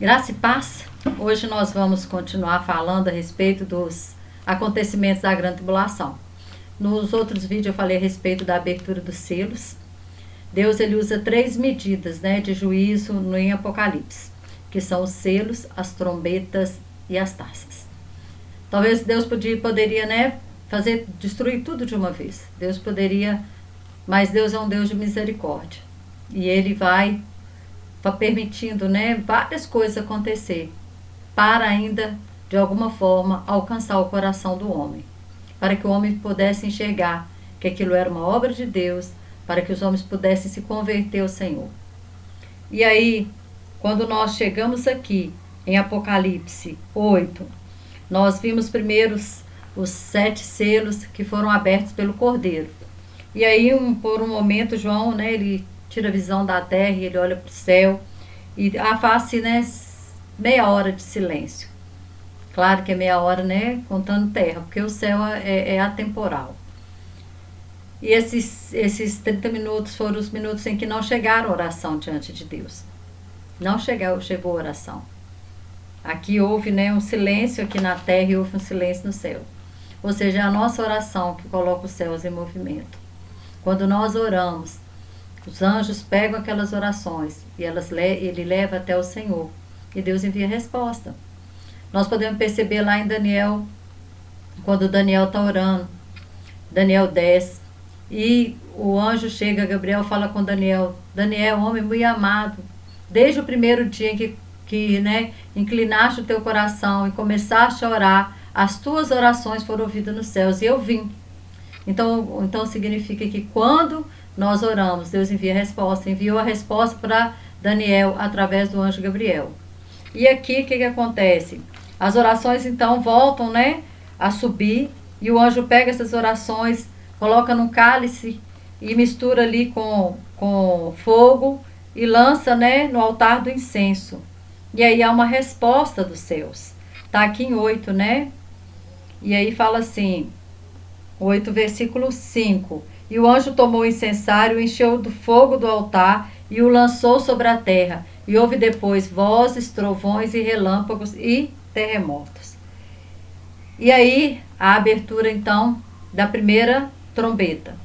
Graça e paz. Hoje nós vamos continuar falando a respeito dos acontecimentos da grande tribulação. Nos outros vídeos eu falei a respeito da abertura dos selos. Deus ele usa 3 medidas, de juízo em Apocalipse, que são os selos, as trombetas e as taças. Talvez Deus poderia destruir tudo de uma vez. Deus poderia, mas Deus é um Deus de misericórdia. E Ele vai permitindo, várias coisas acontecer para ainda, de alguma forma, alcançar o coração do homem. Para que o homem pudesse enxergar que aquilo era uma obra de Deus, para que os homens pudessem se converter ao Senhor. E aí, quando nós chegamos aqui em Apocalipse 8, nós vimos primeiro os 7 selos que foram abertos pelo Cordeiro. E aí, por um momento, João, ele tira a visão da terra e ele olha para o céu e faz-se, meia hora de silêncio. Claro que é meia hora, contando terra, porque o céu é atemporal. E esses 30 minutos foram os minutos em que não chegaram a oração diante de Deus. Não chegou a oração. Aqui houve um silêncio aqui na terra e houve um silêncio no céu. Ou seja, é a nossa oração que coloca os céus em movimento. Quando nós oramos, os anjos pegam aquelas orações e ele leva até o Senhor. E Deus envia resposta. Nós podemos perceber lá em Daniel, quando Daniel está orando, Daniel desce, e o anjo chega, Gabriel fala com Daniel, Daniel, homem muito amado, desde o primeiro dia que inclinaste o teu coração e começaste a orar, as tuas orações foram ouvidas nos céus, e eu vim. Então significa que quando nós oramos, Deus envia a resposta, enviou a resposta para Daniel através do anjo Gabriel. E aqui o que acontece? As orações então voltam a subir, e o anjo pega essas orações, coloca num cálice e mistura ali com fogo e lança no altar do incenso. E aí há uma resposta dos céus. Está aqui em 8, E aí fala assim, 8 versículo 5. E o anjo tomou o incensário, encheu do fogo do altar e o lançou sobre a terra. E houve depois vozes, trovões e relâmpagos e terremotos. E aí a abertura então da primeira trombeta.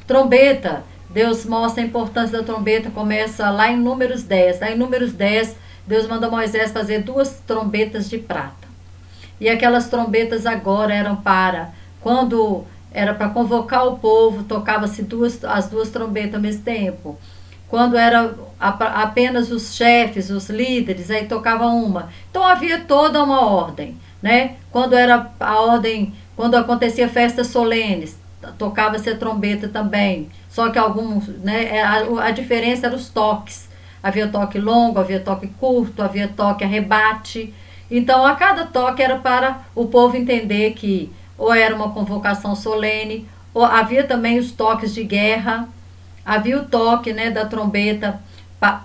Trombeta, Deus mostra a importância da trombeta, começa lá em Números 10. Lá em Números 10, Deus manda Moisés fazer 2 trombetas de prata. E aquelas trombetas agora eram quando era para convocar o povo, tocava-se as 2 trombetas ao mesmo tempo. Quando era apenas os chefes, os líderes, aí tocava uma. Então havia toda uma ordem, Quando era a ordem, quando acontecia festas solenes, tocava-se a trombeta também. Só que alguns, a diferença era os toques. Havia toque longo, havia toque curto, havia toque arrebate. Então a cada toque era para o povo entender que ou era uma convocação solene, ou havia também os toques de guerra. Havia o toque da trombeta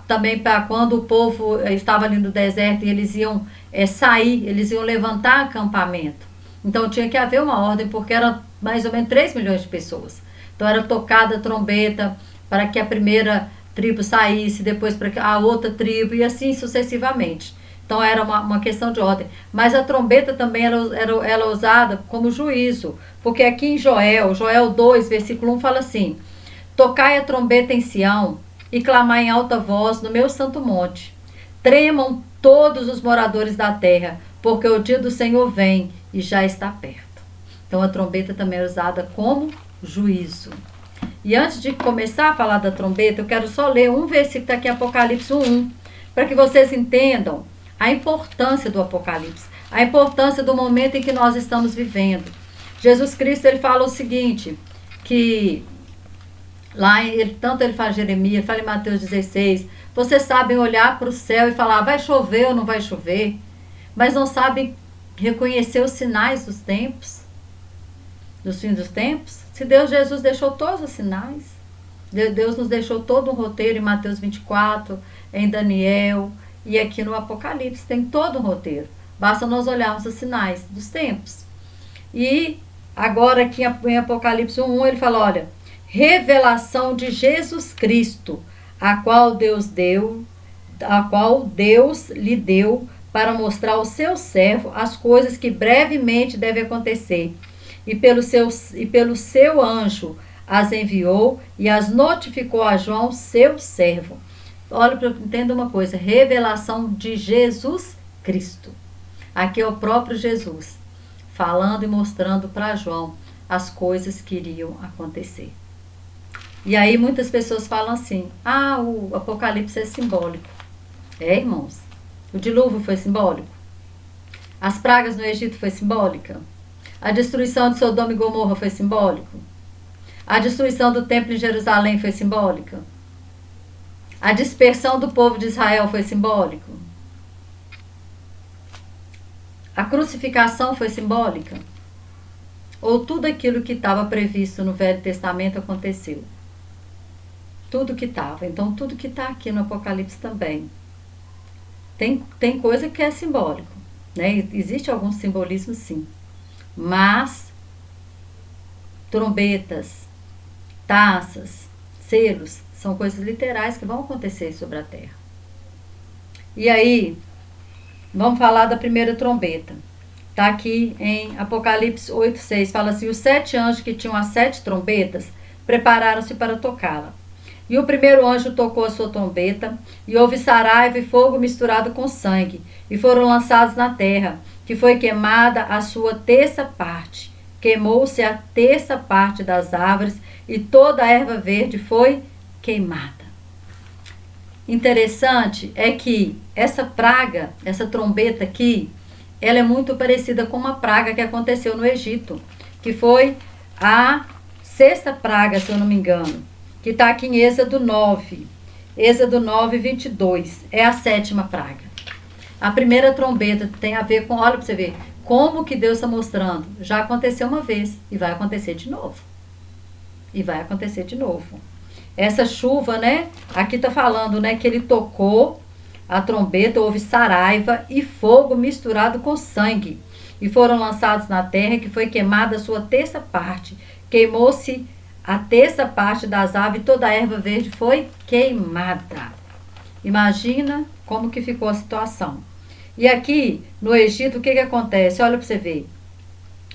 também para quando o povo estava ali no deserto e eles iam sair, eles iam levantar acampamento. Então tinha que haver uma ordem, porque eram mais ou menos 3 milhões de pessoas. Então era tocada a trombeta para que a primeira tribo saísse, depois para a outra tribo e assim sucessivamente. Então era uma questão de ordem. Mas a trombeta também era usada como juízo, porque aqui em Joel 2, versículo 1 fala assim: tocai a trombeta em Sião e clamai em alta voz no meu santo monte. Tremam todos os moradores da terra, porque o dia do Senhor vem e já está perto. Então a trombeta também é usada como juízo. E antes de começar a falar da trombeta, eu quero só ler um versículo aqui, Apocalipse 1, para que vocês entendam a importância do Apocalipse, a importância do momento em que nós estamos vivendo. Jesus Cristo ele fala o seguinte, que lá, tanto ele fala em Jeremias, ele fala em Mateus 16, vocês sabem olhar para o céu e falar, vai chover ou não vai chover, mas não sabem reconhecer os sinais dos tempos, dos fins dos tempos. Se Jesus deixou todos os sinais, Deus nos deixou todo um roteiro em Mateus 24, em Daniel e aqui no Apocalipse, tem todo um roteiro. Basta nós olharmos os sinais dos tempos. E agora aqui em Apocalipse 1, ele fala, olha, revelação de Jesus Cristo, a qual Deus deu a qual Deus lhe deu para mostrar ao seu servo as coisas que brevemente devem acontecer. E pelo seu anjo as enviou e as notificou a João, seu servo. Olha, entenda uma coisa, revelação de Jesus Cristo. Aqui é o próprio Jesus, falando e mostrando para João as coisas que iriam acontecer. E aí muitas pessoas falam assim, o Apocalipse é simbólico. É, irmãos, o dilúvio foi simbólico. As pragas no Egito foi simbólica. A destruição de Sodoma e Gomorra foi simbólico. A destruição do templo em Jerusalém foi simbólica. A dispersão do povo de Israel foi simbólico. A crucificação foi simbólica. Ou tudo aquilo que estava previsto no Velho Testamento aconteceu. Tudo que estava. Então, tudo que está aqui no Apocalipse também. Tem coisa que é simbólico, né? Existe algum simbolismo, sim. Mas, trombetas, taças, selos, são coisas literais que vão acontecer sobre a terra. E aí, vamos falar da primeira trombeta. Está aqui em Apocalipse 8:6. Fala assim, os 7 anjos que tinham as 7 trombetas prepararam-se para tocá-la. E o primeiro anjo tocou a sua trombeta, e houve saraiva e fogo misturado com sangue, e foram lançados na terra, que foi queimada a sua terça parte. Queimou-se a terça parte das árvores, e toda a erva verde foi queimada. Interessante é que essa praga, essa trombeta aqui, ela é muito parecida com uma praga que aconteceu no Egito, que foi a 6ª praga, se eu não me engano, que está aqui em Êxodo 9. Êxodo 9, 22. É a 7ª praga. A primeira trombeta tem a ver com, olha para você ver, como que Deus está mostrando. Já aconteceu uma vez e vai acontecer de novo. E vai acontecer de novo. Essa chuva, né? Aqui está falando, né? Que ele tocou a trombeta, houve saraiva e fogo misturado com sangue. E foram lançados na terra, que foi queimada a sua terça parte. Queimou-se a terça parte das aves, toda a erva verde foi queimada. Imagina como que ficou a situação. E aqui no Egito, o que acontece? Olha para você ver.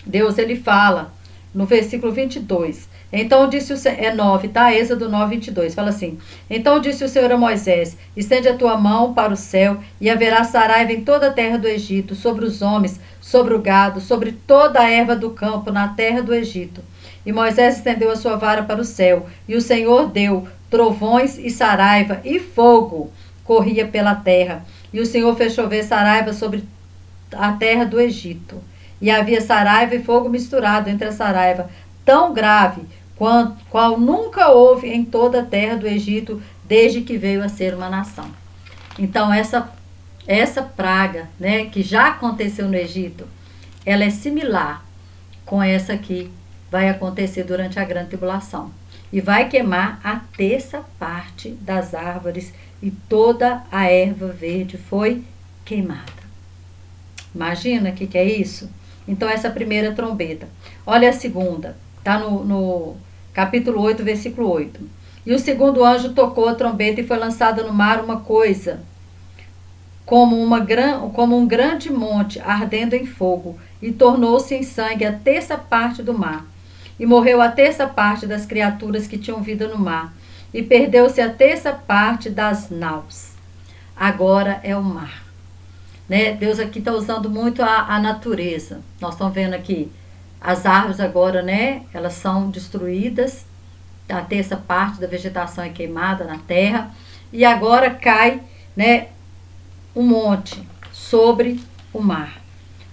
Deus, ele fala no versículo 22. Então disse o Senhor, é 9, tá? Êxodo 9, 22. Fala assim, então disse o Senhor a Moisés, estende a tua mão para o céu e haverá saraiva em toda a terra do Egito, sobre os homens, sobre o gado, sobre toda a erva do campo na terra do Egito. E Moisés estendeu a sua vara para o céu, e o Senhor deu trovões e saraiva, e fogo corria pela terra. E o Senhor fez chover saraiva sobre a terra do Egito. E havia saraiva e fogo misturado entre a saraiva, tão grave qual nunca houve em toda a terra do Egito, desde que veio a ser uma nação. Então, essa praga, né, que já aconteceu no Egito, ela é similar com essa que vai acontecer durante a grande tribulação. E vai queimar a terça parte das árvores, e toda a erva verde foi queimada. Imagina o que é isso? Então, essa é a primeira trombeta. Olha a segunda, está no capítulo 8, versículo 8. E o segundo anjo tocou a trombeta e foi lançada no mar uma coisa, como um grande monte ardendo em fogo, e tornou-se em sangue a terça parte do mar. E morreu a terça parte das criaturas que tinham vida no mar, e perdeu-se a terça parte das naus. Agora é o mar. Né? Deus aqui está usando muito a natureza. Nós estamos vendo aqui as árvores agora, né? Elas são destruídas, a terça parte da vegetação é queimada na terra, e agora cai, né, um monte sobre o mar.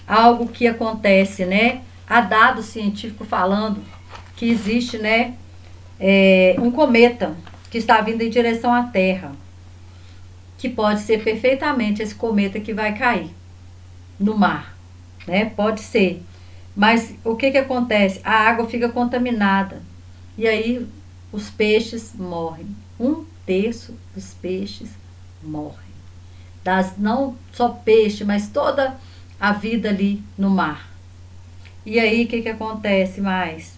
Algo que acontece, né? Há dados científicos falando que existe, né, um cometa que está vindo em direção à Terra, que pode ser perfeitamente esse cometa que vai cair no mar, né? Pode ser. Mas o que acontece? A água fica contaminada e aí os peixes morrem. 1/3 dos peixes morrem. Não só peixe, mas toda a vida ali no mar. E aí o que acontece mais?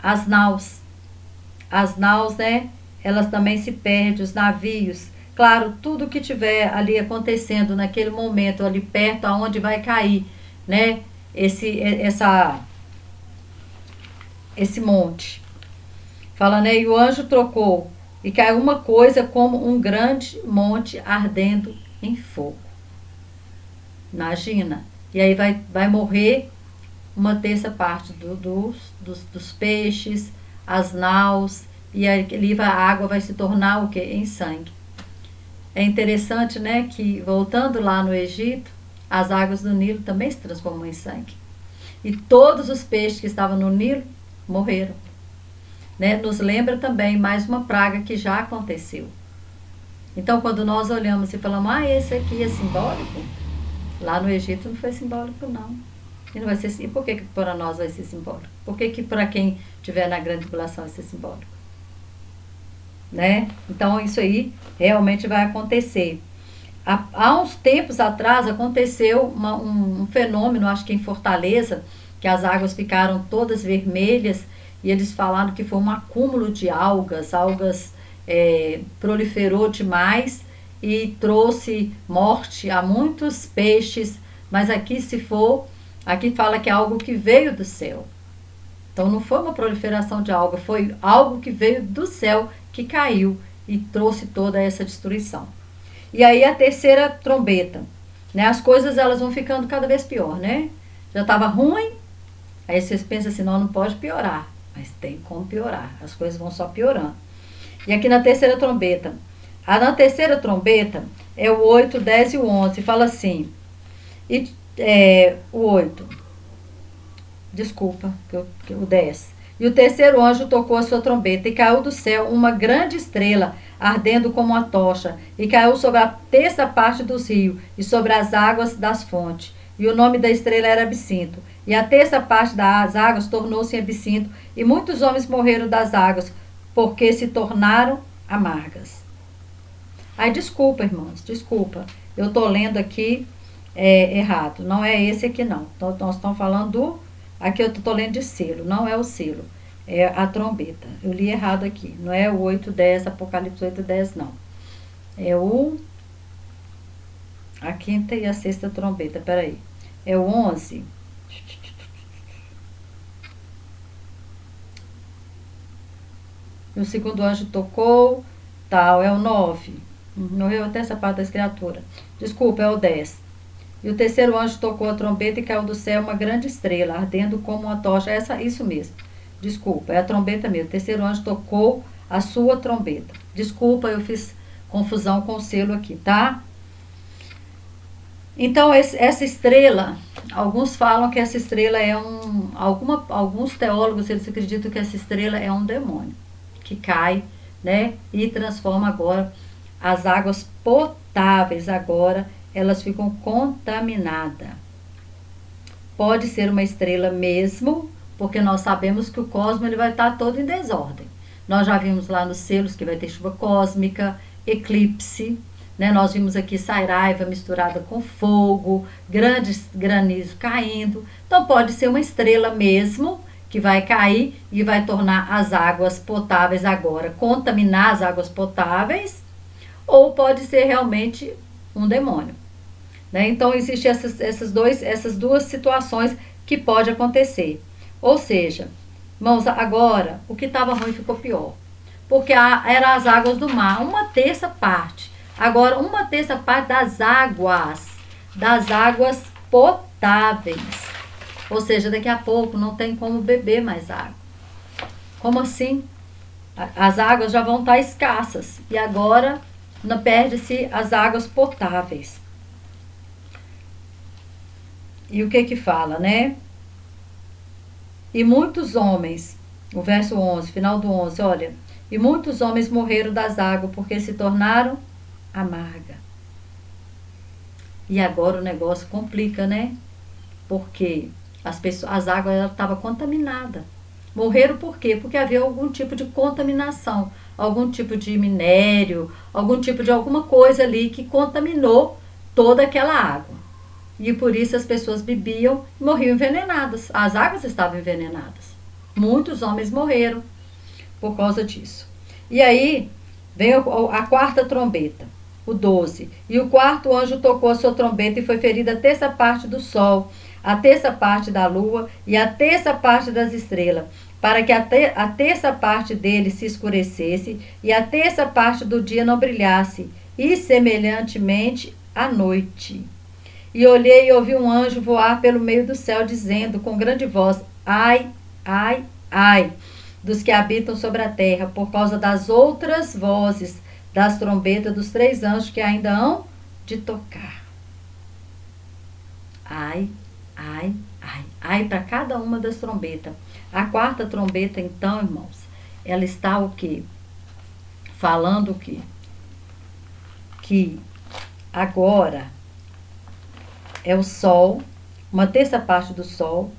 As naus, né? Elas também se perdem, os navios Claro, tudo que tiver ali acontecendo naquele momento, ali perto, aonde vai cair, né? Esse monte. Fala, né? E o anjo trocou, e caiu uma coisa como um grande monte ardendo em fogo. Imagina. E aí vai morrer uma terça parte dos peixes, as naus, e ali a água vai se tornar o quê? Em sangue. É interessante, né, que voltando lá no Egito, as águas do Nilo também se transformam em sangue. E todos os peixes que estavam no Nilo morreram. Né? Nos lembra também mais uma praga que já aconteceu. Então, quando nós olhamos e falamos, esse aqui é simbólico, lá no Egito não foi simbólico, não. E, não vai ser, e por que para nós vai ser simbólico? Por que para quem estiver na grande tribulação vai ser simbólico? Né? Então, isso aí realmente vai acontecer. Há uns tempos atrás aconteceu um fenômeno, acho que em Fortaleza, que as águas ficaram todas vermelhas e eles falaram que foi um acúmulo de algas, proliferou demais e trouxe morte a muitos peixes, mas aqui aqui fala que é algo que veio do céu. Então não foi uma proliferação de alga, foi algo que veio do céu, que caiu e trouxe toda essa destruição. E aí a terceira trombeta, né? As coisas elas vão ficando cada vez pior, né? Já estava ruim, aí vocês pensam assim, não pode piorar, mas tem como piorar, as coisas vão só piorando. E aqui na terceira trombeta, na terceira trombeta é o 8, 10 e o 11, fala assim, o 8, desculpa, o 10. E o terceiro anjo tocou a sua trombeta, e caiu do céu uma grande estrela, ardendo como uma tocha, e caiu sobre a terça parte dos rios, e sobre as águas das fontes. E o nome da estrela era Absinto. E a terça parte das águas tornou-se em absinto, e muitos homens morreram das águas, porque se tornaram amargas. Aí, desculpa, irmãos, desculpa. Eu estou lendo aqui errado. Não é esse aqui, não. Então, nós estamos falando aqui eu estou lendo de selo, não é o selo. É a trombeta. Eu li errado aqui. Não é o 8, 10, Apocalipse 8, 10, não. É a quinta e a sexta trombeta, peraí. É o 11. E o segundo anjo tocou, tal, é o 9. Morreu até essa parte das criaturas. Desculpa, é o 10. E o terceiro anjo tocou a trombeta e caiu do céu uma grande estrela, ardendo como uma tocha. Isso mesmo. Desculpa, é a trombeta mesmo. O terceiro anjo tocou a sua trombeta. Desculpa, eu fiz confusão com o selo aqui, tá? Então, essa estrela, alguns falam que essa estrela é alguns teólogos, eles acreditam que essa estrela é um demônio, que cai, né? E transforma agora as águas potáveis, agora elas ficam contaminadas. Pode ser uma estrela mesmo, porque nós sabemos que o cosmos ele vai estar todo em desordem. Nós já vimos lá nos selos que vai ter chuva cósmica, eclipse, né? Nós vimos aqui Sairaiva misturada com fogo, grandes granizos caindo. Então pode ser uma estrela mesmo, que vai cair e vai tornar as águas potáveis agora, contaminar as águas potáveis, ou pode ser realmente um demônio. Né? Então, existem essas duas situações que pode acontecer. Ou seja, irmãos, agora o que estava ruim ficou pior. Porque eram as águas do mar, uma terça parte. Agora, uma terça parte das águas potáveis. Ou seja, daqui a pouco não tem como beber mais água. Como assim? As águas já vão estar escassas. E agora não perde-se as águas potáveis. E o que fala, né? E muitos homens, o verso 11, final do 11, olha. E muitos homens morreram das águas porque se tornaram amarga. E agora o negócio complica, né? Porque as águas estavam contaminadas. Morreram por quê? Porque havia algum tipo de contaminação, algum tipo de minério, algum tipo de alguma coisa ali que contaminou toda aquela água. E por isso as pessoas bebiam e morriam envenenadas. As águas estavam envenenadas. Muitos homens morreram por causa disso. E aí vem a quarta trombeta. O 12. E o quarto anjo tocou a sua trombeta e foi ferida a terça parte do sol, a terça parte da lua e a terça parte das estrelas, para que a terça parte dele se escurecesse e a terça parte do dia não brilhasse, e semelhantemente à noite. E olhei e ouvi um anjo voar pelo meio do céu, dizendo com grande voz: ai, ai, ai, dos que habitam sobre a terra, por causa das outras vozes das trombetas dos 3 anjos que ainda hão de tocar. Ai, ai, ai, ai para cada uma das trombetas. A quarta trombeta, então, irmãos, ela está o quê? Falando o quê? Que agora é o sol, uma terça parte do sol,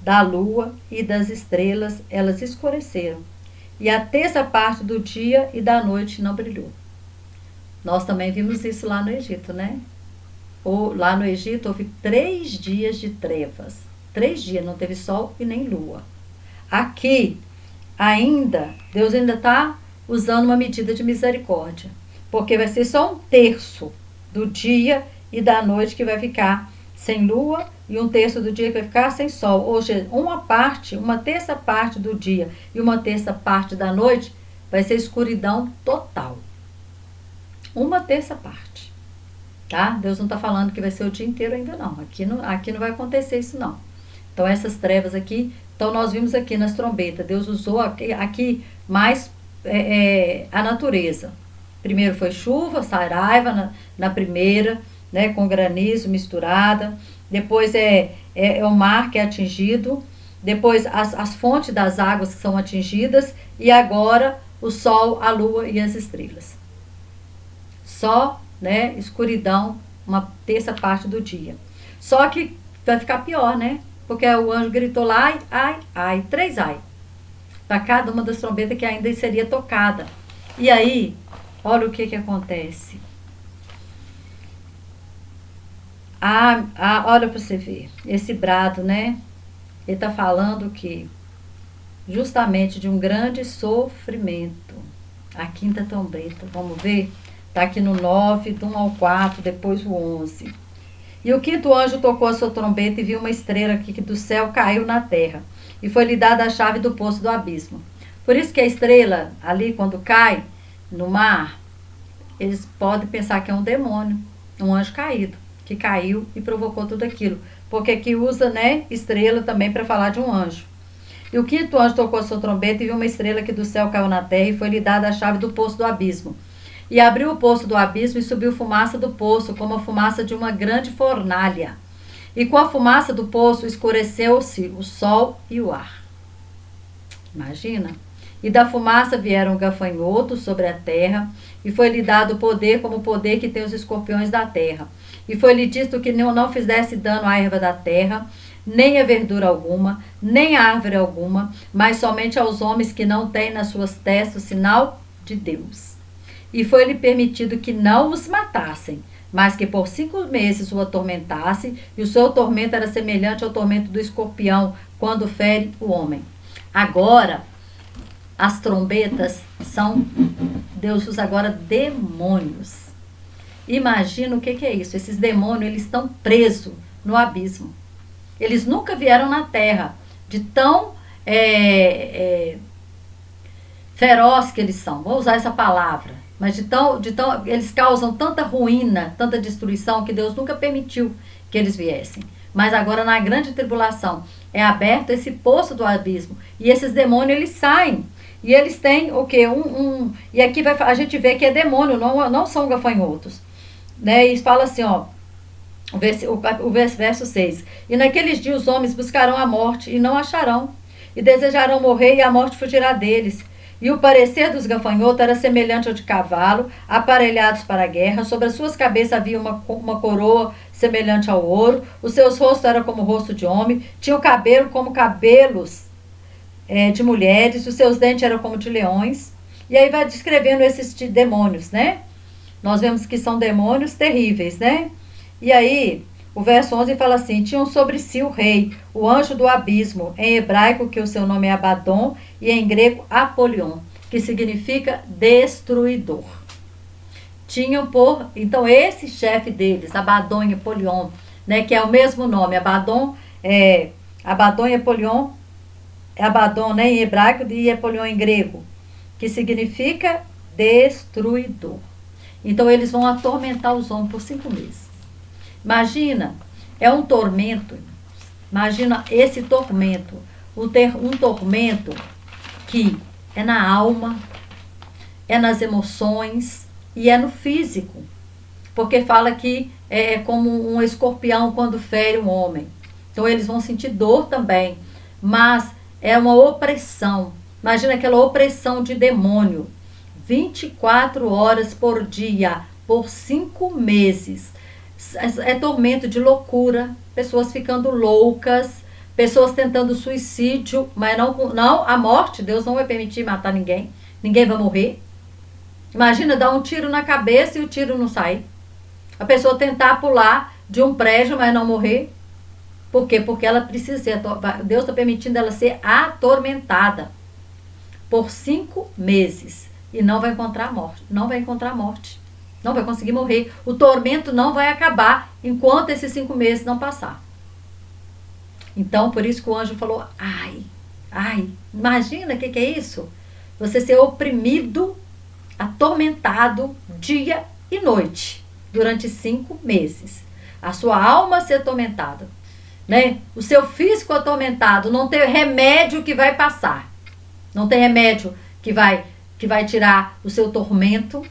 da lua e das estrelas, elas escureceram. E a terça parte do dia e da noite não brilhou. Nós também vimos isso lá no Egito, né? Lá no Egito houve 3 dias de trevas. 3 dias, não teve sol e nem lua. Aqui, Deus ainda está usando uma medida de misericórdia. Porque vai ser só 1/3 do dia e da noite que vai ficar sem lua e 1/3 do dia que vai ficar sem sol. Ou seja, uma terça parte do dia e uma terça parte da noite vai ser escuridão total. Uma terça parte. Tá? Deus não está falando que vai ser o dia inteiro ainda não. Aqui não vai acontecer isso não. Então essas trevas aqui, então nós vimos aqui nas trombetas, Deus usou aqui mais a natureza. Primeiro foi chuva, saraiva na primeira, né, com granizo misturada. Depois é o mar que é atingido. Depois as fontes das águas que são atingidas. E agora o sol, a lua e as estrelas. Só, né, escuridão, uma terça parte do dia. Só que vai ficar pior, né? Porque o anjo gritou lá, ai, ai, ai, 3 ai. Para cada uma das trombetas que ainda seria tocada. E aí, olha o que acontece. Olha para você ver, esse brado, né? Ele está falando que justamente de um grande sofrimento. A quinta trombeta, vamos ver? Está aqui no 9, do 1 ao 4, depois o 11. E o quinto anjo tocou a sua trombeta e viu uma estrela que do céu caiu na terra. E foi-lhe dada a chave do poço do abismo. Por isso que a estrela, ali quando cai no mar, eles podem pensar que é um demônio, um anjo caído, que caiu e provocou tudo aquilo. Porque aqui usa, né, estrela também para falar de um anjo. E o quinto anjo tocou a sua trombeta e viu uma estrela que do céu caiu na terra e foi-lhe dada a chave do poço do abismo. E abriu o poço do abismo e subiu fumaça do poço, como a fumaça de uma grande fornalha. E com a fumaça do poço escureceu-se o sol e o ar. Imagina. E da fumaça vieram gafanhotos sobre a terra, e foi-lhe dado poder como o poder que tem os escorpiões da terra. E foi-lhe dito que não fizesse dano à erva da terra, nem a verdura alguma, nem a árvore alguma, mas somente aos homens que não têm nas suas testas o sinal de Deus. E foi-lhe permitido que não os matassem, mas que por 5 meses o atormentasse, e o seu tormento era semelhante ao tormento do escorpião, quando fere o homem. Agora, as trombetas são, Deus usa agora demônios. Imagina o que é isso. Esses demônios, eles estão presos no abismo. Eles nunca vieram na terra, de tão feroz que eles são. Vou usar essa palavra. Mas eles causam tanta ruína, tanta destruição, que Deus nunca permitiu que eles viessem. Mas agora, na grande tribulação, é aberto esse poço do abismo. E esses demônios, eles saem. E eles têm o quê? E aqui a gente vê que é demônio, não são gafanhotos. Né? E fala assim, ó, o verso 6. E naqueles dias os homens buscarão a morte e não acharão. E desejarão morrer e a morte fugirá deles. E o parecer dos gafanhotos era semelhante ao de cavalo, aparelhados para a guerra. Sobre as suas cabeças havia uma coroa semelhante ao ouro. Os seus rostos eram como o rosto de homem. Tinham cabelo como cabelos de mulheres. Os seus dentes eram como de leões. E aí vai descrevendo esses demônios, né? Nós vemos que são demônios terríveis, né? E aí, o verso 11 fala assim: tinham sobre si o rei, o anjo do abismo, em hebraico que o seu nome é Abaddon, e em grego Apolion, que significa destruidor. tinham por... Então, esse chefe deles, Abaddon e Apolion, né, que é o mesmo nome, Abaddon e Apolion, Abaddon, né, em hebraico, e Apolion em grego, que significa destruidor. Então, eles vão atormentar os homens por 5 meses. Imagina, é um tormento. Imagina esse tormento. Um tormento que é na alma, é nas emoções e é no físico. Porque fala que é como um escorpião quando fere um homem. Então, eles vão sentir dor também. Mas é uma opressão. Imagina aquela opressão de demônio. 24 horas por dia, por 5 meses. É tormento de loucura, pessoas ficando loucas, pessoas tentando suicídio, mas não a morte, Deus não vai permitir matar ninguém, ninguém vai morrer. Imagina dar um tiro na cabeça e o tiro não sair. A pessoa tentar pular de um prédio, mas não morrer. Por quê? Porque ela precisa ser, Deus está permitindo ela ser atormentada por 5 meses. E não vai encontrar morte. Não vai encontrar morte. Não vai conseguir morrer. O tormento não vai acabar enquanto esses 5 meses não passar. Então, por isso que o anjo falou, ai, imagina o que é isso? Você ser oprimido, atormentado, dia e noite, durante 5 meses. A sua alma ser atormentada, né? O seu físico atormentado, não ter remédio que vai passar. Não tem remédio que vai tirar o seu tormento,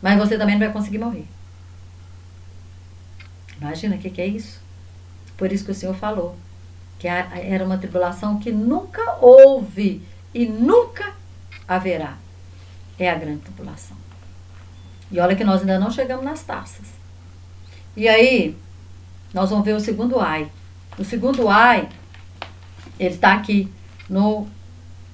mas você também não vai conseguir morrer. Imagina o que é isso? Por isso que o Senhor falou que era uma tribulação que nunca houve e nunca haverá. É a grande tribulação. E olha que nós ainda não chegamos nas taças. E aí, nós vamos ver o segundo ai. O segundo ai, ele está aqui no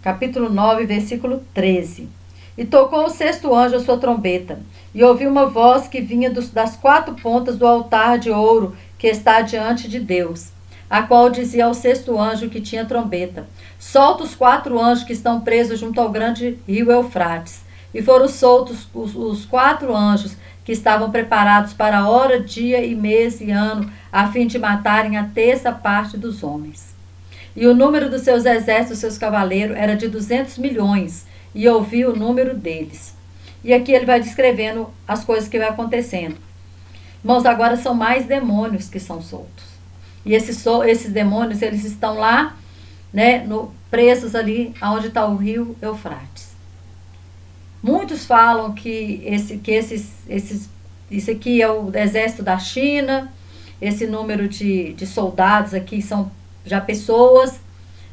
capítulo 9, versículo 13. E tocou o 6º anjo a sua trombeta, e ouviu uma voz que vinha das 4 pontas do altar de ouro que está diante de Deus, a qual dizia ao 6º anjo que tinha trombeta: solta os 4 anjos que estão presos junto ao grande rio Eufrates. E foram soltos os 4 anjos que estavam preparados para a hora, dia e mês e ano, a fim de matarem a 1/3 parte dos homens. E o número dos seus exércitos, seus cavaleiros, era de 200 milhões, e ouvi o número deles. E aqui ele vai descrevendo as coisas que vai acontecendo. Irmãos, agora são mais demônios que são soltos. E esses demônios, eles estão lá, né, presos ali, onde está o rio Eufrates. Muitos falam que isso aqui é o exército da China, esse número de soldados aqui são já pessoas,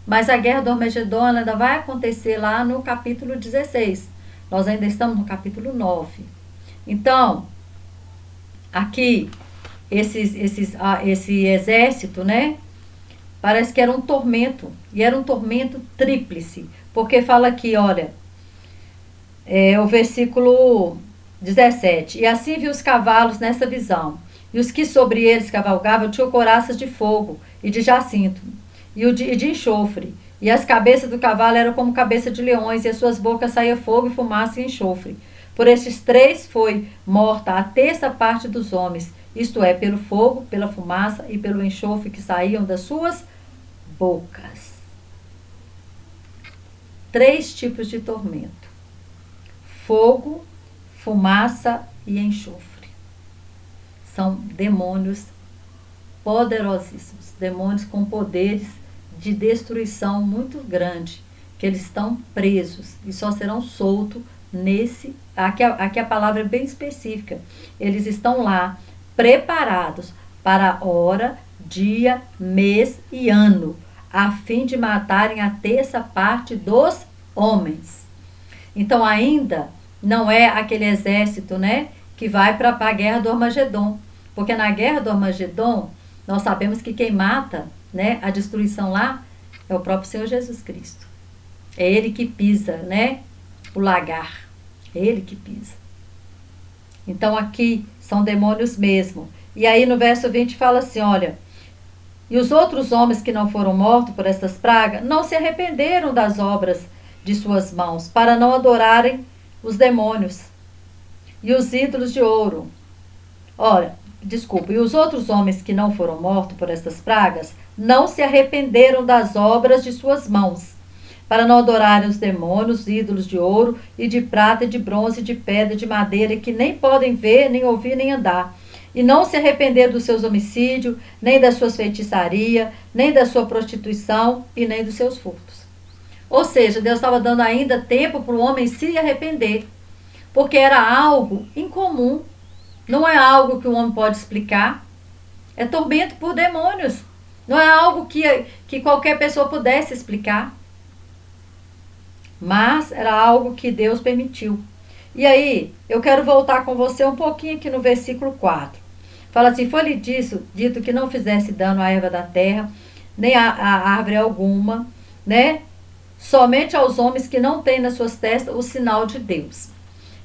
mas a guerra do Armagedon ainda vai acontecer lá no capítulo 16. Nós ainda estamos no capítulo 9. Então, aqui, esse exército, né? Parece que era um tormento. E era um tormento tríplice. Porque fala aqui, olha, o versículo 17. E assim viu os cavalos nessa visão. E os que sobre eles cavalgavam tinham couraças de fogo e de jacinto e de enxofre. E as cabeças do cavalo eram como cabeça de leões, e as suas bocas saía fogo e fumaça e enxofre. Por estes 3 foi morta a 1/3 parte dos homens, isto é, pelo fogo, pela fumaça e pelo enxofre que saíam das suas bocas. 3 tipos de tormento: fogo, fumaça e enxofre. São demônios poderosíssimos, demônios com poderes de destruição muito grande, que eles estão presos e só serão soltos aqui a palavra é bem específica, eles estão lá preparados para a hora, dia, mês e ano, a fim de matarem a 1/3 parte dos homens. Então ainda não é aquele exército, né, que vai para a guerra do Armagedon, porque na guerra do Armagedon nós sabemos que quem mata, né, a destruição lá é o próprio Senhor Jesus Cristo. É Ele que pisa, né, o lagar. É Ele que pisa. Então aqui são demônios mesmo. E aí no verso 20 fala assim, olha: e os outros homens que não foram mortos por estas pragas não se arrependeram das obras de suas mãos, para não adorarem os demônios, e os ídolos de ouro. Ora, desculpa, e os outros homens que não foram mortos por estas pragas não se arrependeram das obras de suas mãos, para não adorarem os demônios, ídolos de ouro e de prata, e de bronze, de pedra, de madeira, que nem podem ver, nem ouvir, nem andar. E não se arrepender dos seus homicídios, nem das suas feitiçarias, nem da sua prostituição e nem dos seus furtos. Ou seja, Deus estava dando ainda tempo para o homem se arrepender, porque era algo incomum. Não é algo que o homem pode explicar. É tormento por demônios. Não é algo que qualquer pessoa pudesse explicar. Mas era algo que Deus permitiu. E aí, eu quero voltar com você um pouquinho aqui no versículo 4. Fala assim: foi-lhe dito que não fizesse dano à erva da terra, nem a árvore alguma, né? Somente aos homens que não têm nas suas testas o sinal de Deus.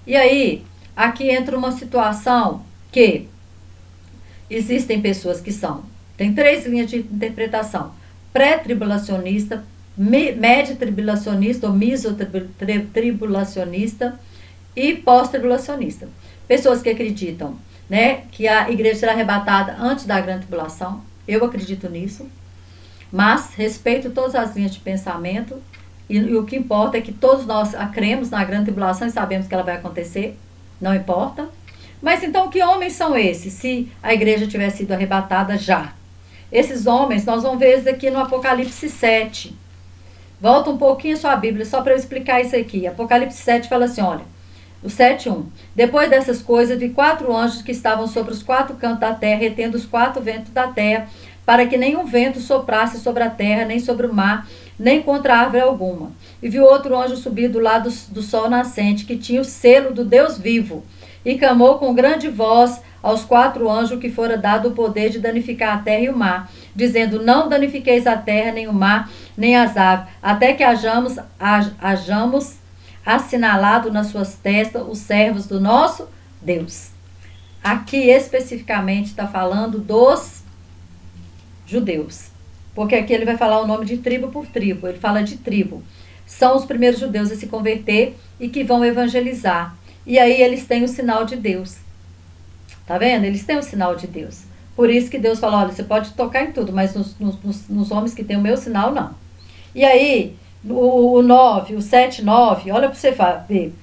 E aí, aqui entra uma situação que existem pessoas que tem 3 linhas de interpretação: pré-tribulacionista, médio-tribulacionista ou miso-tribulacionista e pós-tribulacionista. Pessoas que acreditam, né, que a igreja será arrebatada antes da grande tribulação. Eu acredito nisso, mas respeito todas as linhas de pensamento, e o que importa é que todos nós cremos na grande tribulação e sabemos que ela vai acontecer, não importa. Mas então, que homens são esses, se a igreja tiver sido arrebatada já? Esses homens, nós vamos ver isso aqui no Apocalipse 7. Volta um pouquinho a sua Bíblia, só para eu explicar isso aqui. Apocalipse 7 fala assim, olha, o 7:1. Depois dessas coisas, vi 4 anjos que estavam sobre os 4 cantos da terra, retendo os 4 ventos da terra, para que nenhum vento soprasse sobre a terra, nem sobre o mar, nem contra árvore alguma. E vi outro anjo subir do lado do sol nascente, que tinha o selo do Deus vivo, e clamou com grande voz aos 4 anjos que fora dado o poder de danificar a terra e o mar, dizendo: não danifiqueis a terra, nem o mar, nem as aves, até que hajamos assinalado nas suas testas os servos do nosso Deus. Aqui especificamente está falando dos judeus, porque aqui ele vai falar o nome de tribo por tribo, ele fala de tribo. São os primeiros judeus a se converter e que vão evangelizar. E aí eles têm o sinal de Deus. Tá vendo? Eles têm o sinal de Deus. Por isso que Deus falou: olha, você pode tocar em tudo, mas nos homens que têm o meu sinal, não. E aí, o 9, o 7:9, olha para você ver.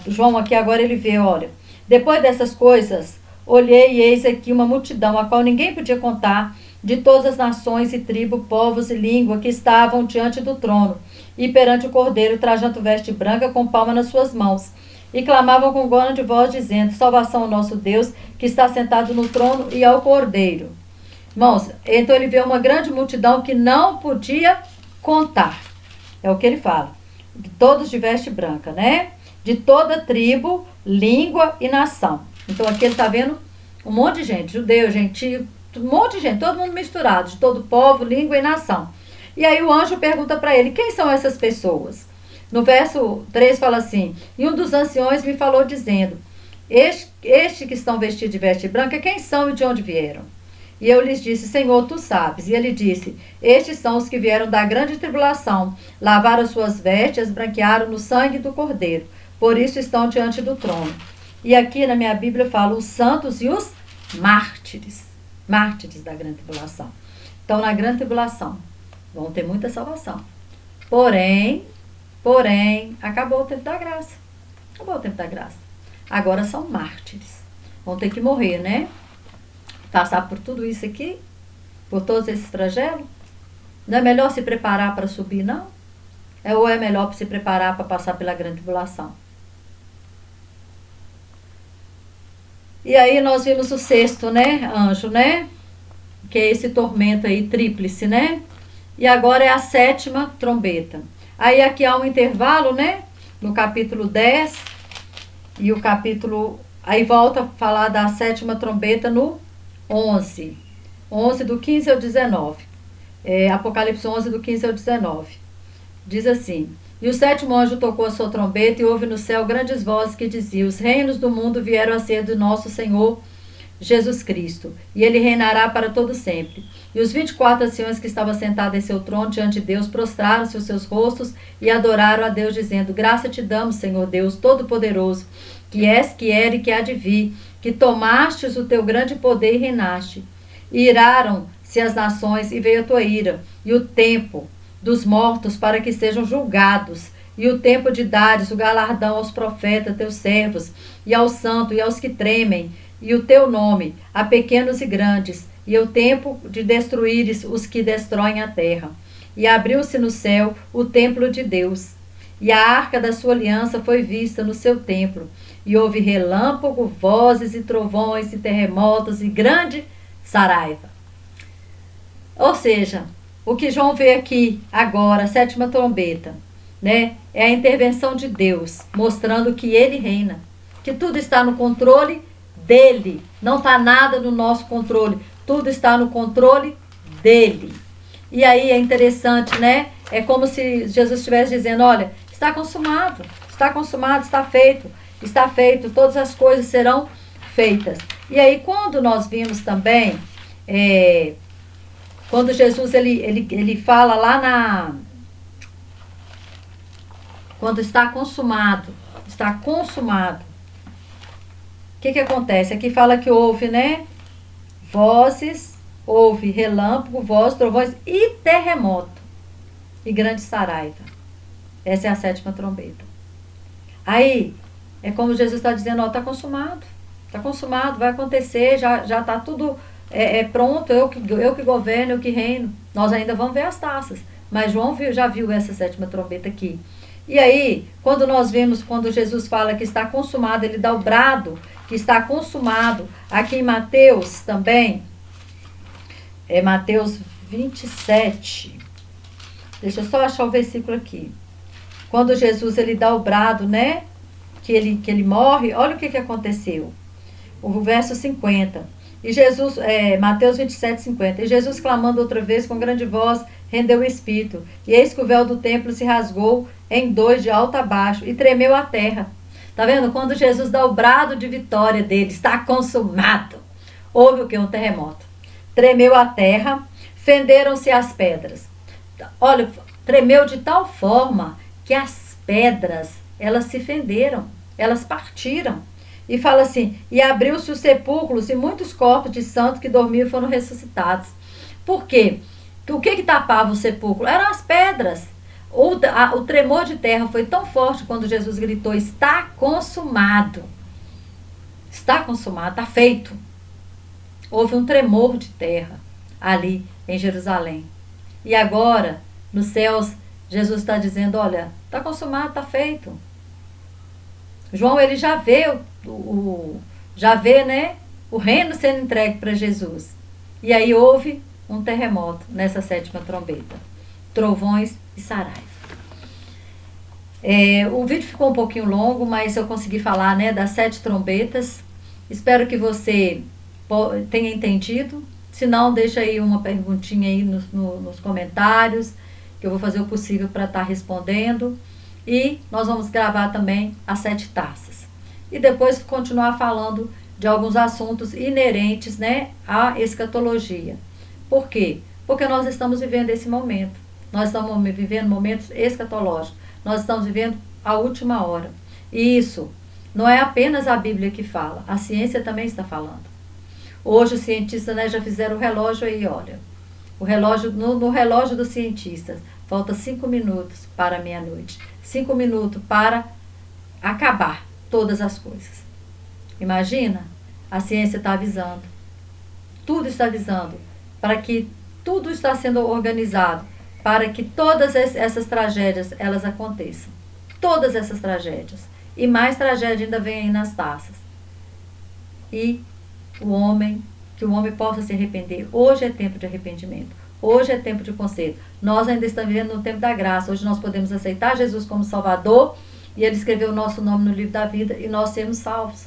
João aqui agora ele vê, olha. Depois dessas coisas, olhei e eis aqui uma multidão, a qual ninguém podia contar, de todas as nações e tribos, povos e língua, que estavam diante do trono e perante o Cordeiro, trajando veste branca, com palma nas suas mãos. E clamavam com grande voz, dizendo: salvação ao nosso Deus, que está sentado no trono, e ao Cordeiro. Irmãos, então ele vê uma grande multidão que não podia contar. É o que ele fala. De todos de veste branca, né? De toda tribo, língua e nação. Então aqui ele está vendo um monte de gente, judeu, gentio, um monte de gente, todo mundo misturado, de todo povo, língua e nação. E aí o anjo pergunta para ele: quem são essas pessoas? No verso 3 fala assim: e um dos anciões me falou dizendo: este que estão vestidos de veste branca, quem são e de onde vieram? E eu lhes disse: Senhor, tu sabes. E ele disse: estes são os que vieram da grande tribulação, lavaram suas vestes, branquearam no sangue do Cordeiro, por isso estão diante do trono. E aqui na minha Bíblia fala os santos e os mártires, mártires da grande tribulação. Então, na grande tribulação vão ter muita salvação. Porém, acabou o tempo da graça. Acabou o tempo da graça. Agora são mártires. Vão ter que morrer, né? Passar por tudo isso aqui, por todos esses flagelos. Não é melhor se preparar para subir, não? Ou é melhor se preparar para passar pela grande tribulação? E aí nós vimos o 6º, né, anjo, né? Que é esse tormento aí, tríplice, né? E agora é a 7ª trombeta. Aí aqui há um intervalo, né? No capítulo 10. E o capítulo... Aí volta a falar da 7ª trombeta no 11. 11 do 15 ao 19. Apocalipse 11 do 15 ao 19. Diz assim: e o 7º anjo tocou a sua trombeta, e houve no céu grandes vozes que diziam: os reinos do mundo vieram a ser do nosso Senhor Jesus Cristo, e ele reinará para todo sempre. E os 24 anciões que estavam sentados em seu trono diante de Deus prostraram-se os seus rostos e adoraram a Deus, dizendo: Graça te damos, Senhor Deus Todo-Poderoso, que és, que era e que há de vir, que tomastes o teu grande poder e reinaste. E iraram-se as nações, e veio a tua ira, e o tempo dos mortos para que sejam julgados, e o tempo de dares o galardão aos profetas, teus servos, e aos santos, e aos que tremem, e o teu nome, a pequenos e grandes, e o tempo de destruíres os que destroem a terra. E abriu-se no céu o templo de Deus, e a arca da sua aliança foi vista no seu templo, e houve relâmpago, vozes e trovões, e terremotos, e grande saraiva. Ou seja, o que João vê aqui agora, a sétima trombeta, né, é a intervenção de Deus, mostrando que ele reina, que tudo está no controle dele, não está nada no nosso controle, tudo está no controle dele. E aí é interessante, né? É como se Jesus estivesse dizendo: olha, está consumado, está feito, todas as coisas serão feitas. E aí quando nós vimos também, quando Jesus ele fala lá quando está consumado, o que acontece? Aqui fala que houve, né, vozes, houve relâmpago, vozes, trovões e terremoto e grande saraiva. Essa é a sétima trombeta. Aí, é como Jesus está dizendo: ó, está consumado, vai acontecer, já está tudo pronto, eu que governo, eu que reino. Nós ainda vamos ver as taças, mas João já viu essa sétima trombeta aqui. E aí, quando Jesus fala que está consumado, ele dá o brado que está consumado. Aqui em Mateus também, Mateus 27. Deixa eu só achar o versículo aqui. Quando Jesus ele dá o brado, né, que ele morre, olha o que aconteceu. O verso 50. E Jesus, Mateus 27, 50. E Jesus, clamando outra vez com grande voz, rendeu o espírito. E eis que o véu do templo se rasgou em dois, de alto a baixo, e tremeu a terra. Tá vendo? Quando Jesus dá o brado de vitória dele, está consumado. Houve o que? Um terremoto. Tremeu a terra, fenderam-se as pedras. Olha, tremeu de tal forma que as pedras, elas se fenderam, elas partiram. E fala assim: e abriu-se os sepulcros, e muitos corpos de santos que dormiam foram ressuscitados. Por quê? O que tapava o sepulcro? Eram as pedras. O tremor de terra foi tão forte quando Jesus gritou: está consumado. Está consumado, está feito. Houve um tremor de terra ali em Jerusalém. E agora, nos céus, Jesus está dizendo: olha, está consumado, está feito. João, ele já vê né, o reino sendo entregue para Jesus. E aí houve um terremoto nessa sétima trombeta. Trovões e saraiva. O vídeo ficou um pouquinho longo, mas eu consegui falar, né, das 7 trombetas. Espero que você tenha entendido. Se não, deixa aí uma perguntinha aí nos comentários, que eu vou fazer o possível para estar respondendo. E nós vamos gravar também as 7 taças. E depois continuar falando de alguns assuntos inerentes, né, à escatologia. Por quê? Porque nós estamos vivendo esse momento. Nós estamos vivendo momentos escatológicos. Nós estamos vivendo a última hora. E isso não é apenas a Bíblia que fala. A ciência também está falando. Hoje os cientistas, né, já fizeram o relógio aí, olha. O relógio, no relógio dos cientistas, falta 5 minutos para meia-noite. 5 minutos para acabar todas as coisas. Imagina, a ciência está avisando. Tudo está avisando. Para que tudo está sendo organizado. Para que todas essas tragédias, elas aconteçam. Todas essas tragédias. E mais tragédia ainda vem aí nas taças. E que o homem possa se arrepender. Hoje é tempo de arrependimento. Hoje é tempo de conserto. Nós ainda estamos vivendo no tempo da graça. Hoje nós podemos aceitar Jesus como Salvador e Ele escreveu o nosso nome no livro da vida e nós sermos salvos.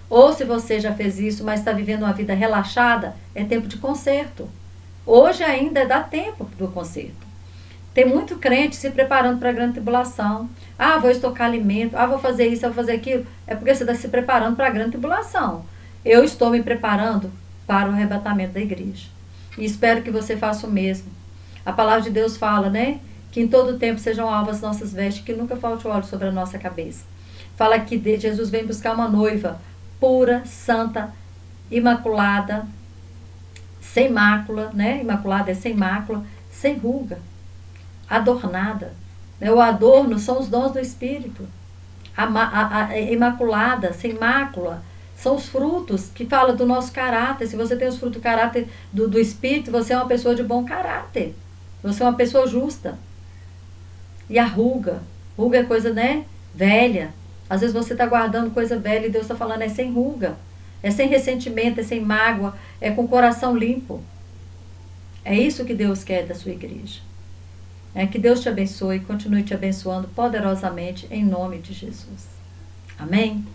Ou se você já fez isso, mas está vivendo uma vida relaxada, é tempo de conserto. Hoje ainda dá tempo do conserto. Tem muito crente se preparando para a grande tribulação. Ah, vou estocar alimento. Ah, vou fazer isso, vou fazer aquilo. É porque você está se preparando para a grande tribulação. Eu estou me preparando para o arrebatamento da igreja. E espero que você faça o mesmo. A palavra de Deus fala, né? Que em todo tempo sejam alvas nossas vestes, que nunca falte óleo sobre a nossa cabeça. Fala que Jesus vem buscar uma noiva pura, santa, imaculada, sem mácula, né? Imaculada é sem mácula, sem ruga, adornada. O adorno são os dons do Espírito. A imaculada, sem mácula, são os frutos que falam do nosso caráter. Se você tem os frutos do caráter do Espírito, você é uma pessoa de bom caráter. Você é uma pessoa justa. E a ruga é coisa, né, velha. Às vezes você está guardando coisa velha e Deus está falando, é sem ruga. É sem ressentimento, é sem mágoa, é com o coração limpo. É isso que Deus quer da sua igreja. Que Deus te abençoe e continue te abençoando poderosamente em nome de Jesus. Amém?